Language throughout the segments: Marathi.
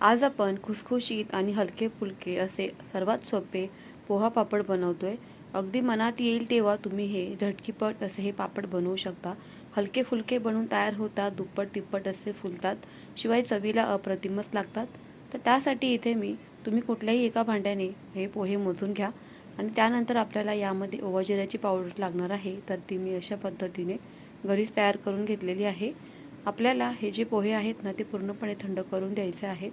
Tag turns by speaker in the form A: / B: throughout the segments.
A: आज आपण खुसखुशीत आणि हलके फुलके असे सर्वात सोपे पोहा पापड बनवतोय। अगदी मनात येईल तेव्हा तुम्ही हे झटकीपट असे हे पापड बनवू शकता। हलके फुलके बनून तयार होतात, दुप्पट तिप्पट असे फुलतात, शिवाय चवीला अप्रतिमच लागतात। तर त्यासाठी इथे तुम्ही कुठल्याही एका भांड्याने हे पोहे मोजून घ्या आणि त्यानंतर आपल्याला यामध्ये ओवा जिऱ्याची पावडर लागणार आहे, तर ती मी अशा पद्धतीने घरीच तयार करून घेतलेली आहे। आपल्याला हे जे पोहे आहेत ना, ते पूर्णपणे थंड करून द्यायचे आहेत।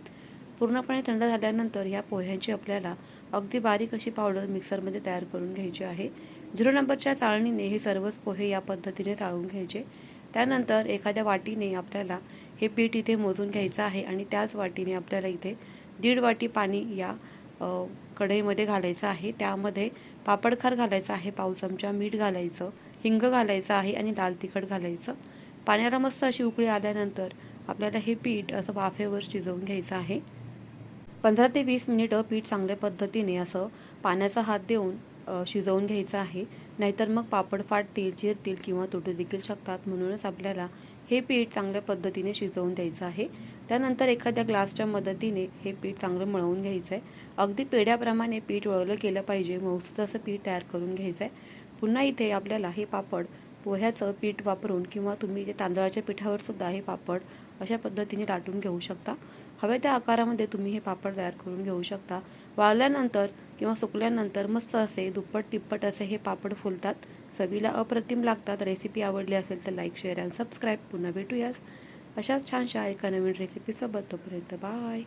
A: पूर्णपणे थंड झाल्यानंतर या पोह्यांची आपल्याला अगदी बारीक अशी पावडर मिक्सरमध्ये तयार करून घ्यायची आहे। 0 नंबरच्या चाळणीने हे सर्वच पोहे या पद्धतीने चाळून घ्यायचे। त्यानंतर एखाद्या वाटीने आपल्याला हे पीठ इथे मोजून घ्यायचं आहे आणि त्याच वाटीने आपल्याला इथे 1.5 वाटी पाणी या कढईमध्ये घालायचं आहे। त्यामध्ये पापडखार घालायचं आहे, पाव चमचा मीठ घालायचं, हिंग घालायचं आहे आणि लाल तिखट घालायचं। पाण्याला मस्त अशी उकळी आल्यानंतर आपल्याला हे पीठ असं वाफेवर शिजवून घ्यायचं आहे। 15 ते 20 मिनिटं पीठ चांगल्या पद्धतीने असं पाण्याचा हात देऊन शिजवून घ्यायचं आहे, नाहीतर मग पापड फाटतील, चिरतील किंवा तुटू देखील शकतात। म्हणूनच आपल्याला हे पीठ चांगल्या पद्धतीने शिजवून द्यायचं आहे। त्यानंतर एखाद्या ग्लासच्या मदतीने हे पीठ चांगलं मळवून घ्यायचं आहे। अगदी पेढ्याप्रमाणे पीठ वळवलं केलं पाहिजे, मऊसूत असं पीठ तयार करून घ्यायचं आहे। पुन्हा इथे आपल्याला हे पापड पोह्याचं पीठ वापरून किंवा तुम्ही तांदळाच्या पिठावर सुद्धा हे पापड अशा पद्धतीने लाटून घेऊ शकता। हव्या त्या आकारामध्ये तुम्ही हे पापड तयार करून घेऊ शकता। वाळल्यानंतर किंवा सुकल्यानंतर मस्त असे दुप्पट तिप्पट असे हे पापड फुलतात, चवीला अप्रतिम लागतात। रेसिपी आवडली असेल तर लाईक, शेअर आणि सबस्क्राईब। पुन्हा भेटूयाच अशाच छानशा एका नवीन रेसिपीसोबत। तोपर्यंत बाय।